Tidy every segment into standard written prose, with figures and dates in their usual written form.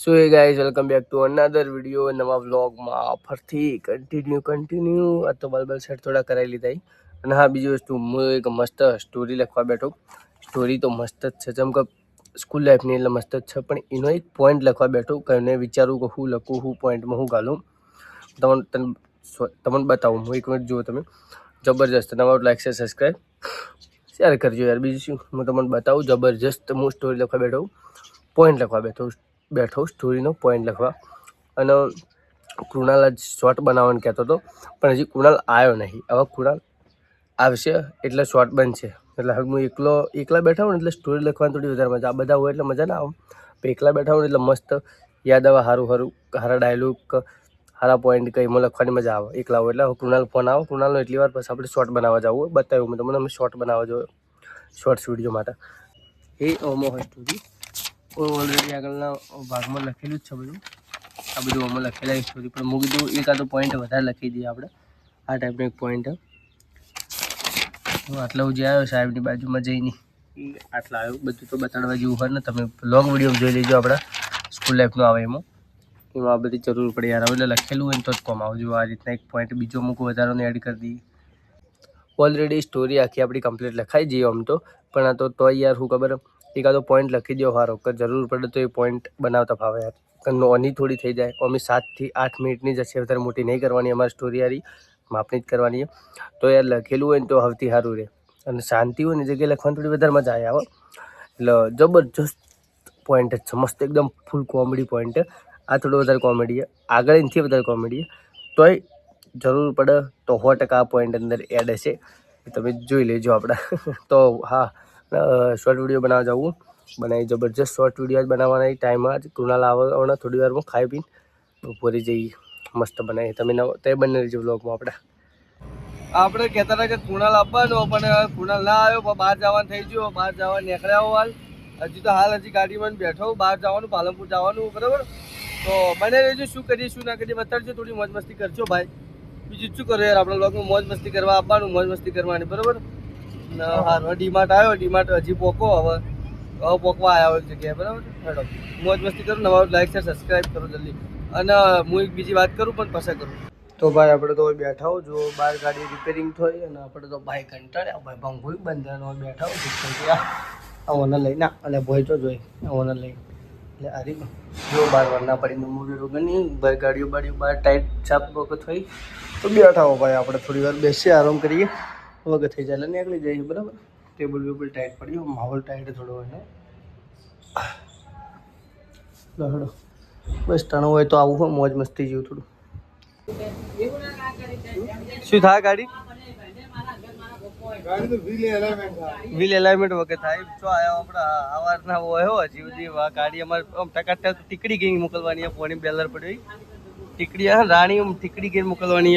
So A guys welcome back to another video નવા વ્લોગમાં ફરથી continue આ તો બલબલ સેટ થોડા કરાવી લીધા અને હા બીજી વસ્તુ હું એક મસ્ત સ્ટોરી લખવા બેઠો. સ્ટોરી તો મસ્ત જ છે જેમ કે સ્કૂલ લાઈફની એટલે મસ્ત જ છે, પણ એનો એક પોઈન્ટ લખવા બેઠો કઈને વિચારું કે હું લખું, હું પોઈન્ટમાં હું ઘાલું તમને બતાવું. હું એક મિનિટ જુઓ, તમે જબરજસ્ત નવા લાઈક છે, સબસ્ક્રાઈબ શેર કરજો યાર. બીજું શું હું તમને બતાવું, જબરજસ્ત હું સ્ટોરી લખવા બેઠો, પોઈન્ટ લખવા બેઠો સ્ટોરીનો પોઈન્ટ લખવા. અને કૃણાલ જ શોર્ટ બનાવવાનું કહેતો હતો, પણ હજી કૃણાલ આવ્યો નહીં. હવે કૃણાલ આવશે એટલે શોર્ટ બનશે. એટલે હવે હું એકલા બેઠા હોઉં ને એટલે સ્ટોરી લખવાની થોડી વધારે મજા. આ બધા હોય એટલે મજા ના આવે, પણ એકલા બેઠા હોઉં એટલે મસ્ત યાદ આવે, સારા ડાયલોગ, સારા પોઈન્ટ કંઈ એમાં લખવાની મજા આવે એકલા હોય. એટલે કૃણાલ ફોન આવે, કૃણાલનો એટલી વાર પછી આપણે શોર્ટ બનાવવા જવું બતાવ્યું મેં તમને. અમે શોર્ટ બનાવવા જોઈએ શોર્ટ્સ વિડીયો માટે. એ ઓમો હોય સ્ટોરી ઓલરેડી આગળના ભાગમાં લખેલું જ છે બધું. આ બધું આમાં લખેલા સ્ટોરી, પણ હું કીધું એકાદો પોઈન્ટ વધારે લખી દઈએ આપણે. આ ટાઈપનો એક પોઈન્ટ આટલા જે આવ્યો સાહેબની બાજુમાં જઈને આટલા આવ્યો. બધું તો બતાડવા જેવું હોય ને, તમે લોંગ વિડીયો જોઈ લેજો. આપણા સ્કૂલ લાઈફનો આવે એમાં આ બધી જરૂર પડે યાર. એટલે લખેલું હોય ને તો જ કોમ આવજો. આ રીતના એક પોઈન્ટ બીજો અમુક વધારાનો એડ કરી દઈએ. ઓલરેડી સ્ટોરી આખી આપણી કમ્પ્લીટ લખાઈ જઈએ આમ તો, પણ આ તો યાર શું ખબર, એકાદો પોઈન્ટ લખી દો સારો, કે જરૂર પડે તો એ પોઈન્ટ બનાવતા ફાવે યાર. નોની થોડી થઈ જાય. અમે 7 થી 8 મિનિટની જ હશે, વધારે મોટી નહીં કરવાની અમારી સ્ટોરી. યારી માપની જ કરવાની છે. તો યાર લખેલું હોય ને તો સૌથી સારું રહે, અને શાંતિ હોય ને જગ્યાએ લખવાની થોડી વધારે મજા આવે. એટલે જબરજસ્ત પોઈન્ટ જ છે, મસ્ત એકદમ ફૂલ કોમેડી પોઈન્ટ. આ થોડો વધારે કોમેડી છે, આગળ એનાથી વધારે કોમેડી છે. તોય જરૂર પડે તો 100% આ પોઈન્ટ અંદર એડ હશે, તમે જોઈ લેજો આપણા. તો હા, શોર્ટ વિડીયો બનાવવા જવું, બનાવી જબરજસ્ત શોર્ટ વિડીયો જ બનાવવાના. ટાઈમમાં જ કૃણાલ આવવાના થોડી વારમાં ખાઈ પીને બપોરે જઈએ, મસ્ત બનાવી. તમે તે બંને રહેજો વ્લોગમાં. આપણે કહેતા હતા કે કૃણાલ આવવાનો, પણ કૃણાલ ના આવ્યો. પણ બહાર જવાનું થઈ ગયો, બહાર જવા નીકળ્યા હાલ. હજી ગાડીમાં બેઠો, બહાર જવાનું, પાલનપુર જવાનું, બરાબર. તો બને રહેજો, શું કરીએ શું ના કરીએ બતાડજો, થોડી મોજ મસ્તી કરજો ભાઈ. બીજું શું કરો યાર, આપણા વ્લોગમાં મોજ મસ્તી કરવા આવવાનું, મોજ મસ્તી કરવાની, બરાબર. હા, ડીમાર્ટ આવ્યો, ડીમાર્ટ હજી પોકો હવે પોકવા આવ્યા હોય જગ્યાએ, બરાબર. હેડો મોજ મસ્તી કરું. નવા લાઈક છે, સબસ્ક્રાઈબ કરો જલ્દી. અને હું એક બીજી વાત કરું પણ પછી કરું. તો ભાઈ આપણે તો બેઠા હો, જો બહાર ગાડી રિપેરિંગ થઈ, અને આપણે તો ભાઈ કંટાળ્યા ભાઈ, ભંગોઈ બંધ બેઠા હો. ઓનર લઈને અને ભોય તો જોઈ ઓનર લઈને એટલે અરે જો બહાર વરના પડીને મૂવી રોગની ભાઈ, ગાડીઓ બહાર ટાઈટ છાપ વખત થઈ. તો બેઠા હો ભાઈ, આપણે થોડી વાર બેસીએ, આરામ કરીએ, વગર થઈ જાય એટલે નીકળી જઈએ, બરાબર. ટેબલ વેબલ ટાઈટ પડ્યું, માહોલ ટાઈટ થોડો હોય ને. બસ તણું હોય તો આવું હોય, મોજ મસ્તી જેવું થોડું. શું થાય ગાડી વ્હીલ એલાઇનમેન્ટ વગર થાય. શું આવ્યા આપણે અવારના હોય હજી સુધી ગાડી અમારે ટકા ટીકડી ગઈ મોકલવાની, પોણી બેલર પડી ટીકડી રાણી ટીકડી ગઈ મોકલવાની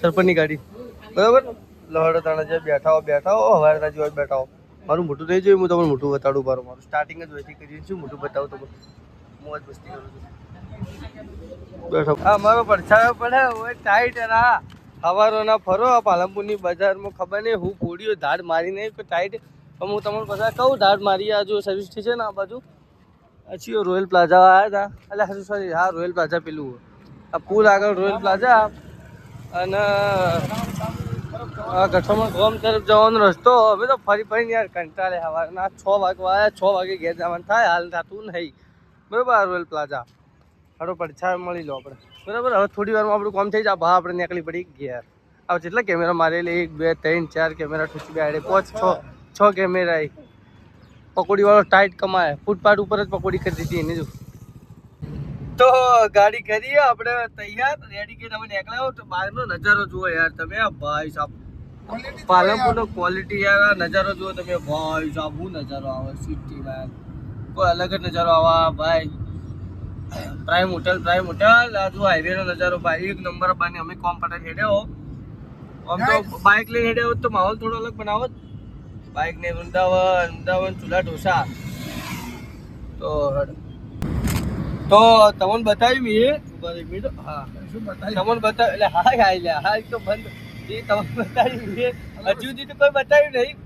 સરપંચની ગાડી, બરાબર. લહડો તાણા જે બેઠા હો હવારના જેવા બેઠા હો. મારું મોટું થઈ જાય, હું તમને મોટું બતાડું. મારું સ્ટાર્ટિંગ જ હોયથી કરી શું મોટું બતાવું તો મોજ મસ્તી કરું છું. બેઠો હા, મારો પડછાયો પડે હોય ટાઈટ. હા, સવારોના ફરો આ પાલનપુરની બજારમાં, ખબર નહીં હું પૂડીઓ ધાડ મારી નહીં ટાઈટ. હું તમને પછી કહું ધાડ મારી. આ જો સર્વિસ સ્ટેશન આ બાજુ પછી રોયલ પ્લાઝા આવ્યા હતા, એટલે સોરી હા રોયલ પ્લાઝા પેલું આ પુલ આગળ રોયલ પ્લાઝા, અને ગઠોમાં ગોમ તરફ જવાનો રસ્તો. હવે તો ફરી યાર કંટાળે. સવારના 6 વાગવા આવ્યા, 6 વાગે ઘેર જવાનું થાય, હાલ થતું નહીં, બરાબર. આ રોયલ પ્લાઝા હારો પડછાયો મળી લો આપણે, બરાબર. હવે થોડી વારમાં આપણું કામ થઈ જાય, બહાર આપણે નીકળી પડી ઘેર. હવે જેટલા કેમેરા મારેલી 1 2 3 4 કેમેરા ઠૂસી બે 5 6 કેમેરા. પકોડી વાળો ટાઈટ કમાય, ફૂટપાથ ઉપર જ પકોડી કરી દીધી એને. જો તો ગાડી કરીએ આપણે તૈયાર, રેડી કરીને અમે નીકળ્યા. તો બહારનો નજારો જુઓ યાર તમે ભાઈ સાહેબ, પાલનપુરનો ક્વોલિટી યાર. નજારો જુઓ તમે ભાઈ સાહેબ, શું નજારો આવે સિટીમાં, કોઈ અલગ જ નજારો આવે ભાઈ. પ્રાઇમ હોટલ આજુ હાઈવે નો નજારો ભાઈ એક નંબર. બાને અમે કોમ પટાઈ હેડ્યા હો, આમ તો બાઇક લઈને હેડ્યા હોત તો માહોલ થોડો અલગ બનાવો. બાઇક ને વૃંદાવન ચૂલા ઢોસા. તો તમને બતાવ્યું હા શું બતાવ્યું તમને બતાવ્યું એટલે હા તો બંધ એ તમને બતાવ્યું હજુ સુધી તો કોઈ બતાવ્યું નહીં.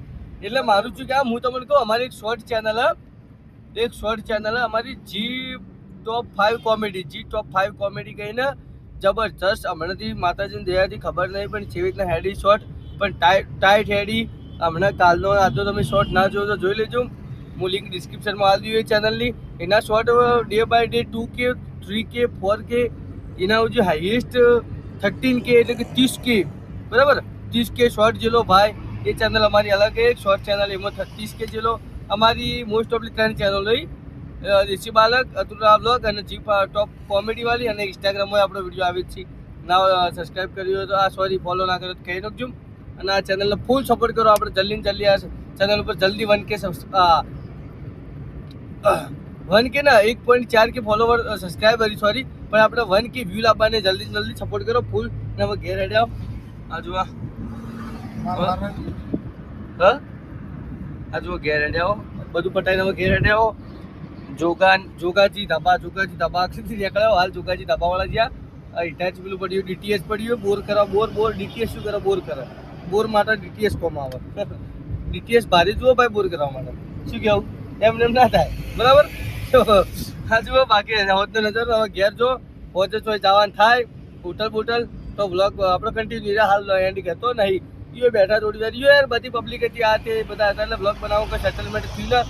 એટલે મારું શું કે હું તમને કહું, અમારી એક શોર્ટ ચેનલ અમારી જી ટોપ 5 કોમેડી, જી ટોપ 5 કોમેડી કહીને જબરજસ્ત હમણાંથી માતાજીની દયાથી ખબર નહીં પણ જેવી રીતના હેડી શોર્ટ પણ ટાઈટ હેડી હમણાં કાલનો આજનો તમે શોર્ટ ના જોયો તો જોઈ લેજો. હું લિંક ડિસ્ક્રિપ્શનમાં આપી દઉં એ ચેનલની. એના short day by day 2K 3K 4K એના જે હાઈએસ્ટ 13K એટલે કે 30K બરાબર 30K શોર્ટ જેલો ભાઈ એ ચેનલ અમારી અલગ એક શોર્ટ ચેનલ એમાં 30K જેલો અમારી મોસ્ટ ઓફલી 3 ચેનલો રહી દેશી બાલક, અતુલા બ્લોગ અને જી ટોપ કોમેડીવાળી અને ઇન્સ્ટાગ્રામમાં આપણો વિડીયો આવે જ છે. ના સબસ્ક્રાઈબ કર્યું હોય તો સોરી ફોલો ના કર્યો તો કહી નાખજો અને આ ચેનલને ફૂલ સપોર્ટ કરો. આપણે જલ્દી આ ચેનલ ઉપર જલ્દી 1K ના 1.4K ફોલોવર સબસ્ક્રાઈબર સોરી પણ આપણે 1K વ્યૂ લાવવાને જલ્દી સપોર્ટ કરો ફૂલ. અને હવે ઘેર હેડ્યા આ જુઓ આ જુઓ ઘેર હેડ્યા બધું પટાઈને હવે ઘેર હેડ્યા. જોગાજી ધાબા નીકળ્યો હાલ. જોગાજી ધાબાવાળા જ્યાં ઇટાચ પેલું પડ્યું DTS પડ્યું બોર કરવા બોર DTS શું કરે બોર કરે બોર માટે DTS કોમ આવે DTS ભારે જુઓ ભાઈ બોર કરવા માટે શું કેવું એમને એમ ના થાય બરાબર. હા જુઓ બાકી હોતનો નજર હવે ઘેર જો પહોંચે તો જવાનું થાય હોટલ તો બ્લોગ આપણો કન્ટિન્યુ હાલ એન્ડ કહેતો નહીં. બેઠા થોડી વાર યાર બધી પબ્લિક હતી આ તે બધા હતા એટલે બ્લોગ બનાવો કે સેટલમેન્ટ થયું ને